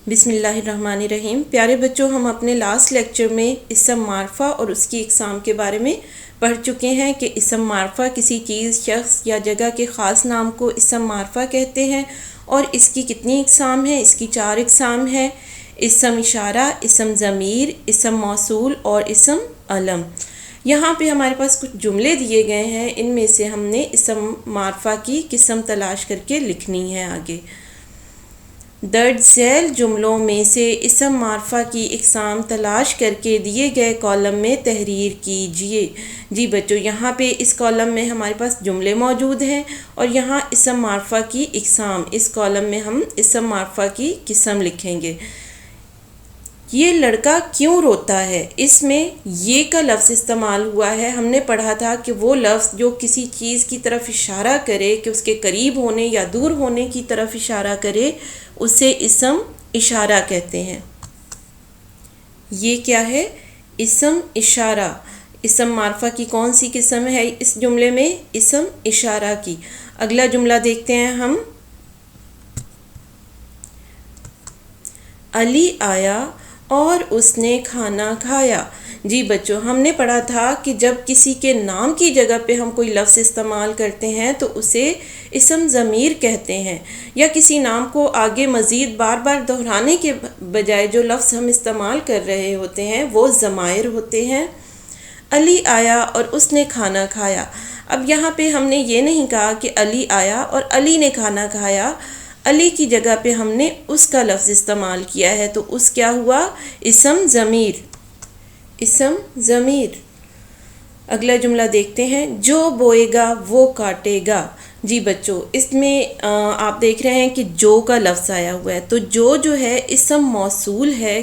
بسم اللہ الرحمن الرحیم۔ پیارے بچوں، ہم اپنے لاسٹ لیکچر میں اسم معرفہ اور اس کی اقسام کے بارے میں پڑھ چکے ہیں کہ اسم معرفہ کسی چیز، شخص یا جگہ کے خاص نام کو اسم معرفہ کہتے ہیں اور اس کی کتنی اقسام ہیں؟ اس کی 4 اقسام ہیں: اسم اشارہ، اسم ضمیر، اسم موصول اور اسم علم۔ یہاں پہ ہمارے پاس کچھ جملے دیے گئے ہیں، ان میں سے ہم نے اسم معرفہ کی قسم تلاش کر کے لکھنی ہے آگے۔ درج ذیل جملوں میں سے اسم معرفہ کی اقسام تلاش کر کے دیے گئے کالم میں تحریر کیجیے۔ جی بچوں، یہاں پہ اس کالم میں ہمارے پاس جملے موجود ہیں اور یہاں اسم معرفہ کی اقسام، اس کالم میں ہم اسم معرفہ کی قسم لکھیں گے۔ یہ لڑکا کیوں روتا ہے؟ اس میں یہ کا لفظ استعمال ہوا ہے۔ ہم نے پڑھا تھا کہ وہ لفظ جو کسی چیز کی طرف اشارہ کرے، کہ اس کے قریب ہونے یا دور ہونے کی طرف اشارہ کرے، اسے اسم اشارہ کہتے ہیں۔ یہ کیا ہے؟ اسم اشارہ۔ اسم معرفہ کی کون سی قسم ہے اس جملے میں؟ اسم اشارہ کی۔ اگلا جملہ دیکھتے ہیں ہم۔ علی آیا اور اس نے کھانا کھایا۔ جی بچوں، ہم نے پڑھا تھا کہ جب کسی کے نام کی جگہ پہ ہم کوئی لفظ استعمال کرتے ہیں تو اسے اسم ضمیر کہتے ہیں، یا کسی نام کو آگے مزید بار بار دہرانے کے بجائے جو لفظ ہم استعمال کر رہے ہوتے ہیں وہ ضمائر ہوتے ہیں۔ علی آیا اور اس نے کھانا کھایا۔ اب یہاں پہ ہم نے یہ نہیں کہا کہ علی آیا اور علی نے کھانا کھایا، علی کی جگہ پہ ہم نے اس کا لفظ استعمال کیا ہے، تو اس کیا ہوا؟ اسم ضمیر۔ اسم ضمیر۔ اگلا جملہ دیکھتے ہیں۔ جو بوئے گا وہ کاٹے گا۔ جی بچوں، اس میں آپ دیکھ رہے ہیں کہ جو کا لفظ آیا ہوا ہے، تو جو ہے اسم موصول ہے۔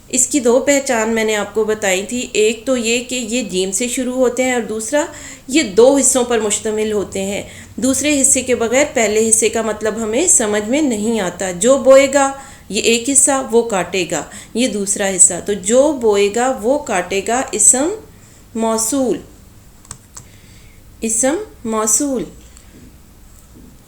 اس کی 2 پہچان میں نے آپ کو بتائی تھی۔ ایک تو یہ کہ یہ جیم سے شروع ہوتے ہیں، اور دوسرا یہ 2 حصوں پر مشتمل ہوتے ہیں۔ دوسرے حصے کے بغیر پہلے حصے کا مطلب ہمیں سمجھ میں نہیں آتا۔ جو بوئے گا یہ ایک حصہ، وہ کاٹے گا یہ دوسرا حصہ، تو جو بوئے گا وہ کاٹے گا اسم موصول۔ اسم موصول۔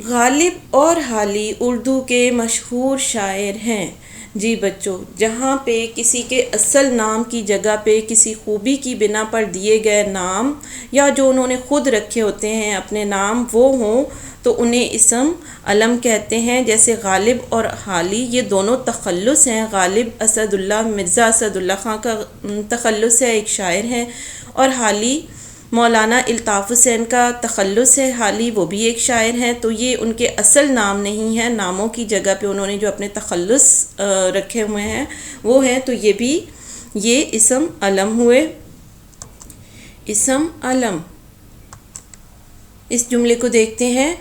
غالب اور حالی اردو کے مشہور شاعر ہیں۔ جی بچوں، جہاں پہ کسی کے اصل نام کی جگہ پہ کسی خوبی کی بنا پر دیے گئے نام، یا جو انہوں نے خود رکھے ہوتے ہیں اپنے نام، وہ ہوں تو انہیں اسم علم کہتے ہیں۔ جیسے غالب اور حالی، یہ دونوں تخلص ہیں۔ غالب اسد اللہ، مرزا اسد اللہ خان کا تخلص ہے، ایک شاعر ہیں، اور حالی مولانا الطاف حسین کا تخلص ہے۔ حالی وہ بھی ایک شاعر ہیں، تو یہ ان کے اصل نام نہیں ہیں، ناموں کی جگہ پہ انہوں نے جو اپنے تخلص رکھے ہوئے ہیں وہ ہیں، تو یہ بھی یہ اسم علم ہوئے۔ اسم علم۔ اس جملے کو دیکھتے ہیں۔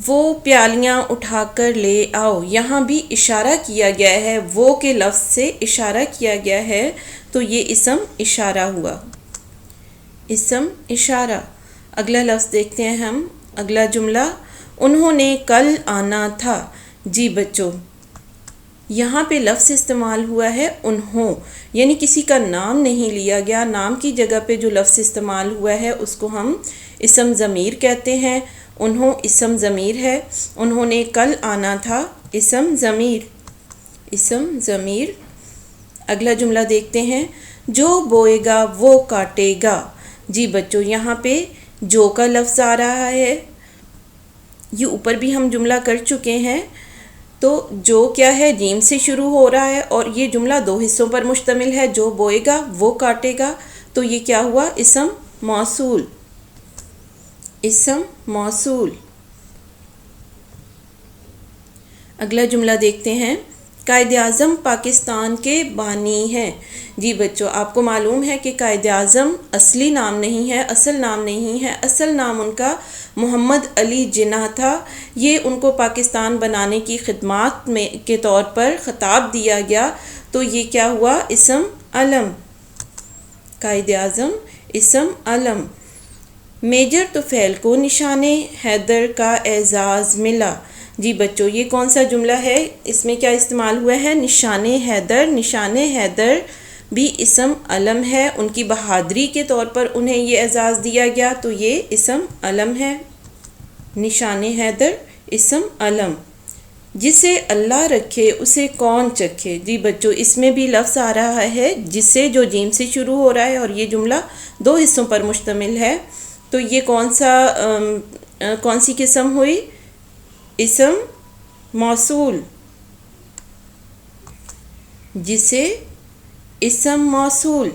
وہ پیالیاں اٹھا کر لے آؤ۔ یہاں بھی اشارہ کیا گیا ہے، وہ کے لفظ سے اشارہ کیا گیا ہے، تو یہ اسم اشارہ ہوا۔ اسم اشارہ۔ اگلا لفظ دیکھتے ہیں ہم۔ اگلا جملہ۔ انہوں نے کل آنا تھا۔ جی بچوں، یہاں پہ لفظ استعمال ہوا ہے انہوں، یعنی کسی کا نام نہیں لیا گیا۔ نام کی جگہ پہ جو لفظ استعمال ہوا ہے اس کو ہم اسم ضمیر کہتے ہیں۔ انہوں اسم ضمیر ہے، انہوں نے کل آنا تھا اسم ضمیر۔ اسم ضمیر۔ اگلا جملہ دیکھتے ہیں۔ جو بوئے گا وہ کاٹے گا۔ جی بچوں، یہاں پہ جو کا لفظ آ رہا ہے، یہ اوپر بھی ہم جملہ کر چکے ہیں۔ تو جو کیا ہے؟ جیم سے شروع ہو رہا ہے، اور یہ جملہ 2 حصوں پر مشتمل ہے۔ جو بوئے گا وہ کاٹے گا، تو یہ کیا ہوا؟ اسم موصول۔ اسم موصول۔ اگلا جملہ دیکھتے ہیں۔ قائد اعظم پاکستان کے بانی ہیں۔ جی بچوں، آپ کو معلوم ہے کہ قائد اعظم اصلی نام نہیں ہے، اصل نام نہیں ہے۔ اصل نام ان کا محمد علی جناح تھا۔ یہ ان کو پاکستان بنانے کی خدمات میں کے طور پر خطاب دیا گیا، تو یہ کیا ہوا؟ اسم علم۔ قائد اعظم اسم علم۔ میجر طفیل کو نشان حیدر کا اعزاز ملا۔ جی بچوں، یہ کون سا جملہ ہے؟ اس میں کیا استعمال ہوا ہے؟ نشان حیدر۔ نشان حیدر بھی اسم علم ہے، ان کی بہادری کے طور پر انہیں یہ اعزاز دیا گیا، تو یہ اسم علم ہے۔ نشان حیدر اسم علم۔ جسے اللہ رکھے اسے کون چکھے. جی بچوں، اس میں بھی لفظ آ رہا ہے جس سے، جو جیم سے شروع ہو رہا ہے، اور یہ جملہ دو حصوں پر مشتمل ہے. تو یہ کون سی قسم ہوئی؟ اسم موصول. جسے اسم موصول